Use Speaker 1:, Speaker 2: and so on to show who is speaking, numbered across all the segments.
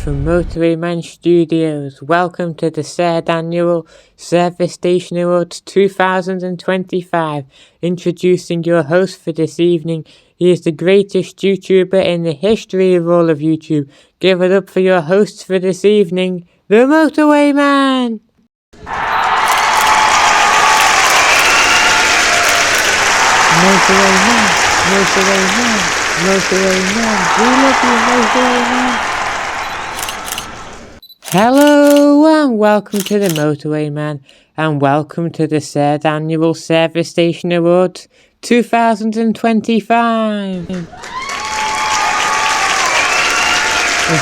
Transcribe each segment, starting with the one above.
Speaker 1: from Motorway Studios. Welcome to the 3rd Annual Service Station Awards 2025. Introducing your host for this evening. He is the greatest YouTuber in the history of all of YouTube. Give it up for your hosts for this evening, the Motorway Man! Motorway Man, Motorway Man, Motorway Man, we love you, Motorway Man! Hello and welcome to the Motorway Man, and welcome to the 3rd Annual Service Station Awards 2025.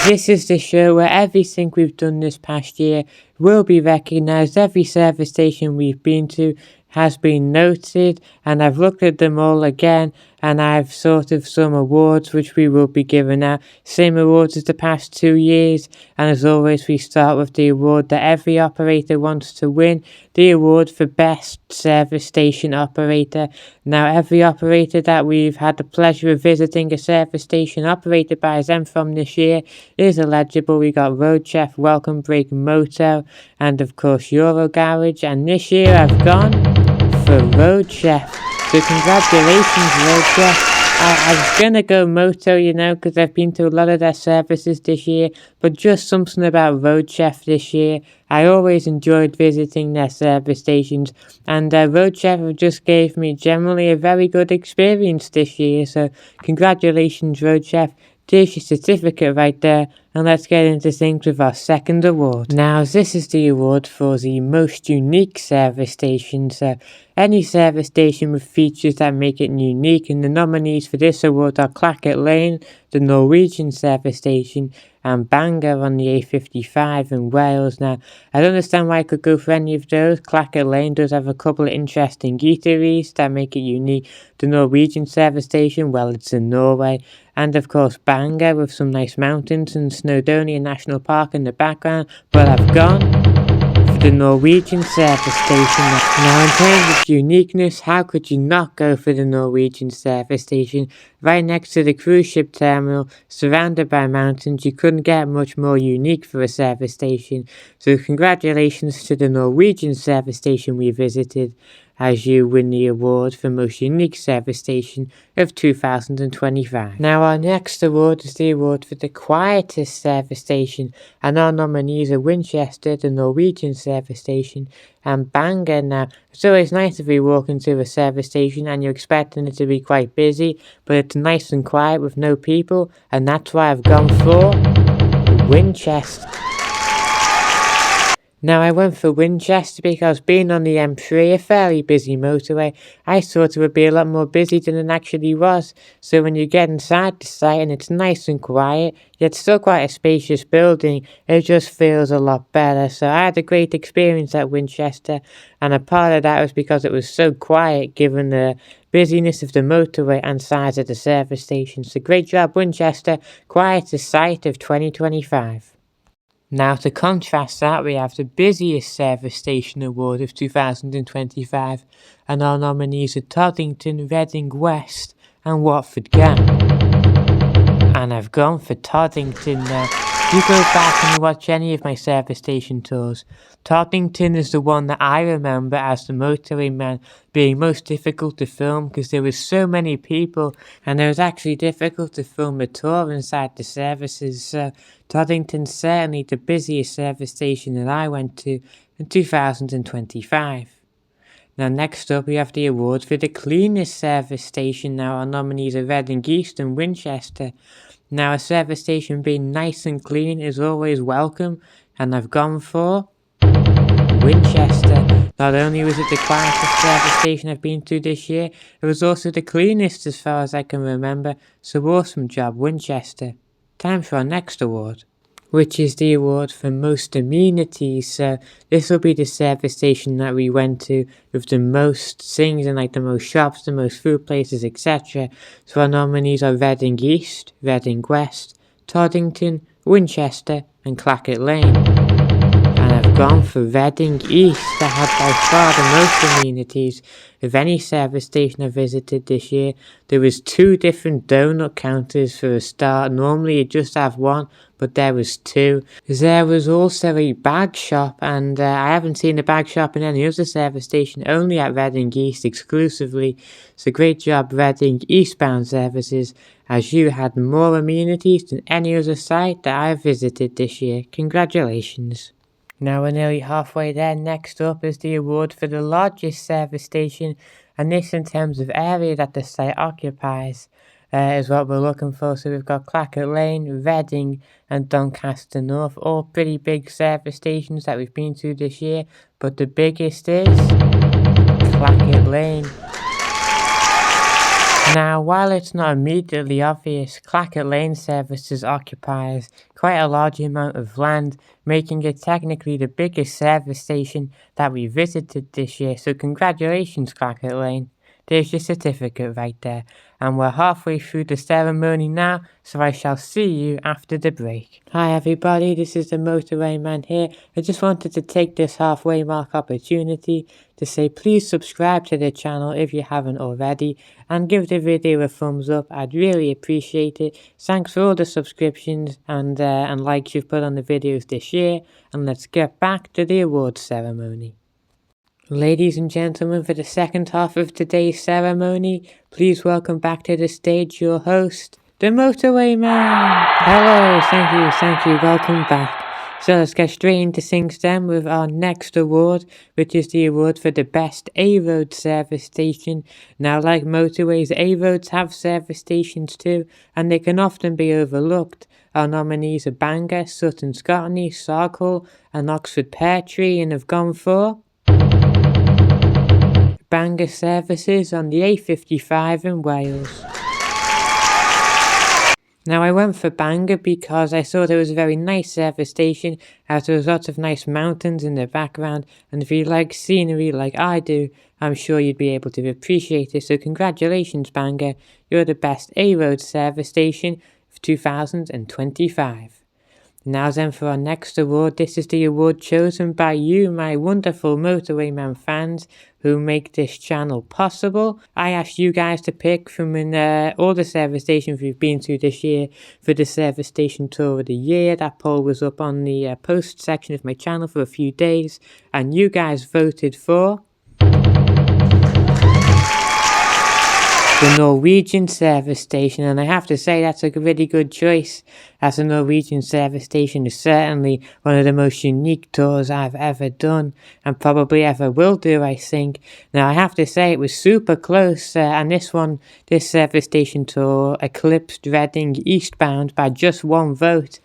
Speaker 1: This is the show where everything we've done this past year will be recognised. Every service station we've been to has been noted, and I've looked at them all again, and I've sort of some awards which we will be giving out. Same awards as the past 2 years, and as always we start with the award that every operator wants to win, the award for Best Service Station Operator. Now every operator that we've had the pleasure of visiting a service station operated by them from this year is eligible. We got Road Chef, Welcome Break, Moto, and of course Euro Garage, and this year I've gone for Road Chef. So congratulations, Road Chef. I was gonna go Moto, because I've been to a lot of their services this year, but just something about Road Chef this year. I always enjoyed visiting their service stations, and Road Chef just gave me generally a very good experience this year. So congratulations, Road Chef. There's your certificate right there, and let's get into things with our second award. Now, this is the award for the most unique service station. So, any service station with features that make it unique, and the nominees for this award are Clacket Lane, the Norwegian service station, and Bangor on the A55 in Wales. Now, I don't understand why I could go for any of those. Clacket Lane does have a couple of interesting eateries that make it unique. The Norwegian service station, well, it's in Norway. And of course Bangor with some nice mountains and Snowdonia National Park in the background. But I've gone for the Norwegian service station. Now in terms of uniqueness, how could you not go for the Norwegian service station? Right next to the cruise ship terminal, surrounded by mountains, you couldn't get much more unique for a service station. So congratulations to the Norwegian service station we visited, as you win the award for most unique service station of 2025. Now our next award is the award for the quietest service station, and our nominees are Winchester, the Norwegian service station, and Bangor. Now it's always nice if you walk into a service station and you're expecting it to be quite busy, but it's nice and quiet with no people, and that's why I've gone for Winchester. Now I went for Winchester because being on the M3, a fairly busy motorway, I thought it would be a lot more busy than it actually was. So when you get inside the site and it's nice and quiet, yet still quite a spacious building, it just feels a lot better. So I had a great experience at Winchester, and a part of that was because it was so quiet given the busyness of the motorway and size of the service station. So great job Winchester, quietest site of 2025. Now to contrast that, we have the busiest service station award of 2025, and our nominees are Toddington, Reading West and Watford Gap. And I've gone for Toddington now. If you go back and watch any of my service station tours, Toddington is the one that I remember as the Motorway Man being most difficult to film because there was so many people, and it was actually difficult to film a tour inside the services. So Toddington's certainly the busiest service station that I went to in 2025. Now next up we have the award for the cleanest service station. Now our nominees are Reading East and Winchester. Now a service station being nice and clean is always welcome, and I've gone for Winchester. Not only was it the quietest service station I've been to this year, it was also the cleanest as far as I can remember, so awesome job Winchester. Time for our next award, which is the award for most amenities. So this will be the service station that we went to with the most things, and like the most shops, the most food places, etc. So our nominees are Reading East, Reading West, Toddington, Winchester and Clacket Lane. And I've gone for Reading East, that had by far the most amenities of any service station I visited this year. There was 2 different donut counters for a start. Normally you just have one, but there was 2. There was also a bag shop, and I haven't seen a bag shop in any other service station, only at Reading East exclusively. So great job Reading eastbound services, as you had more amenities than any other site that I have visited this year. Congratulations. Now we're nearly halfway there. Next up is the award for the largest service station, and this in terms of area that the site occupies is what we're looking for. So we've got Clackett Lane, Reading and Doncaster North, all pretty big service stations that we've been to this year, but the biggest is Clackett Lane. Now, while it's not immediately obvious, Clackett Lane Services occupies quite a large amount of land, making it technically the biggest service station that we visited this year. So congratulations, Clackett Lane. There's your certificate right there. And we're halfway through the ceremony now, so I shall see you after the break. Hi everybody, this is the Motorway Man here. I just wanted to take this halfway mark opportunity to say please subscribe to the channel if you haven't already, and give the video a thumbs up. I'd really appreciate it. Thanks for all the subscriptions and likes you've put on the videos this year, and let's get back to the awards ceremony. Ladies and gentlemen, for the second half of today's ceremony, please welcome back to the stage your host, the Motorway Man. Hello, thank you, welcome back. So let's get straight into things then with our next award, which is the award for the best A-road service station. Now, like motorways, A-roads have service stations too, and they can often be overlooked. Our nominees are Bangor, Sutton Scotney, Sarkhall and Oxford Pear Tree, and have gone for Bangor services on the A55 in Wales. Now I went for Bangor because I thought it was a very nice service station, as there was lots of nice mountains in the background, and if you like scenery like I do, I'm sure you'd be able to appreciate it. So congratulations Bangor, you're the best A-road service station of 2025. Now then for our next award. This is the award chosen by you, my wonderful Motorway Man fans who make this channel possible. I asked you guys to pick from all the service stations we've been to this year for the service station tour of the year. That poll was up on the post section of my channel for a few days, and you guys voted for the Norwegian service station, and I have to say that's a really good choice, as the Norwegian service station is certainly one of the most unique tours I've ever done, and probably ever will do, I think. Now I have to say it was super close, and this service station tour eclipsed Reading eastbound by just 1 vote.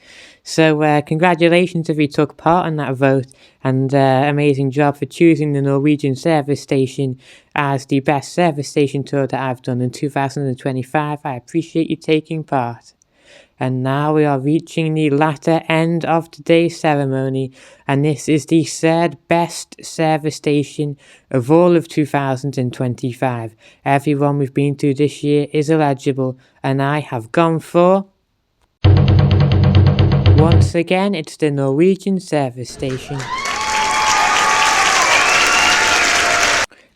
Speaker 1: So congratulations if you took part in that vote, and amazing job for choosing the Norwegian service station as the best service station tour that I've done in 2025. I appreciate you taking part. And now we are reaching the latter end of today's ceremony, and this is the 3rd best service station of all of 2025. Everyone we've been to this year is eligible, and I have gone for, once again, it's the Norwegian service station.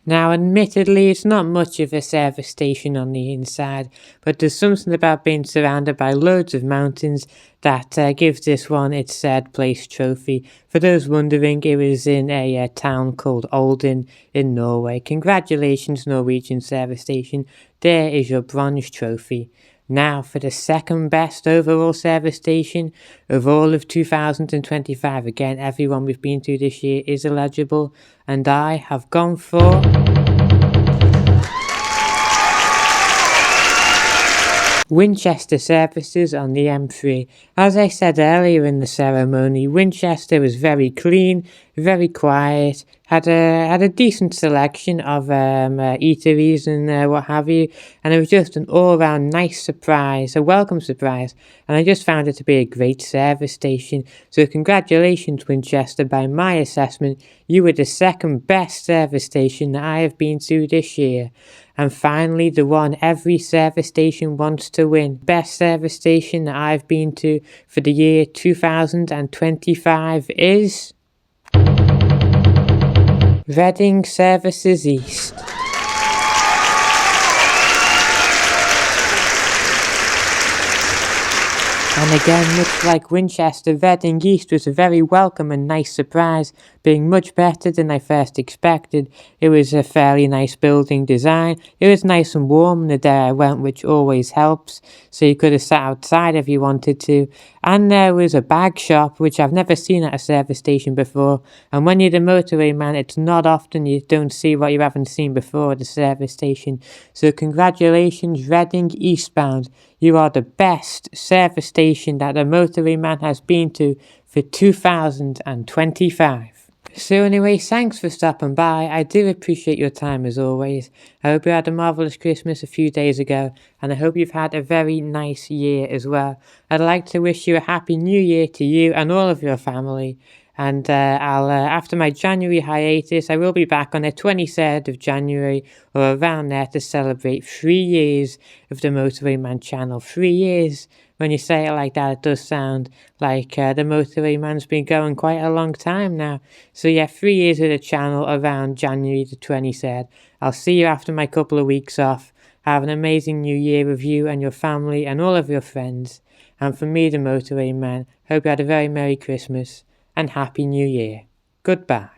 Speaker 1: Now, admittedly, it's not much of a service station on the inside, but there's something about being surrounded by loads of mountains that gives this one its 3rd place trophy. For those wondering, it was in a town called Olden in Norway. Congratulations, Norwegian service station. There is your bronze trophy. Now for the 2nd best overall service station of all of 2025. Again, everyone we've been to this year is eligible, and I have gone for Winchester services on the M3. As I said earlier in the ceremony, Winchester was very clean, very quiet, had a decent selection of eateries and what have you, and it was just an all-round nice surprise, a welcome surprise, and I just found it to be a great service station. So congratulations Winchester, by my assessment, you were the 2nd best service station that I have been to this year. And finally, the one every service station wants to win, best service station that I've been to for the year 2025 is Reading Services East. And again, much like Winchester, Reading East was a very welcome and nice surprise, being much better than I first expected. It was a fairly nice building design. It was nice and warm the day I went, which always helps, so you could have sat outside if you wanted to. And there was a bag shop, which I've never seen at a service station before, and when you're the motorway man, it's not often you don't see what you haven't seen before at a service station. So congratulations, Reading Eastbound. You are the best service station that a motorway man has been to for 2025. So anyway, thanks for stopping by. I do appreciate your time as always. I hope you had a marvellous Christmas a few days ago, and I hope you've had a very nice year as well. I'd like to wish you a happy new year to you and all of your family. And I'll after my January hiatus, I will be back on the 23rd of January or around there to celebrate 3 years of the Motorway Man channel. 3 years. When you say it like that, it does sound like the Motorway Man's been going quite a long time now. So yeah, 3 years of the channel around January the 23rd. I'll see you after my couple of weeks off. Have an amazing new year with you and your family and all of your friends. And from me, the Motorway Man, hope you had a very Merry Christmas and Happy New Year. Goodbye.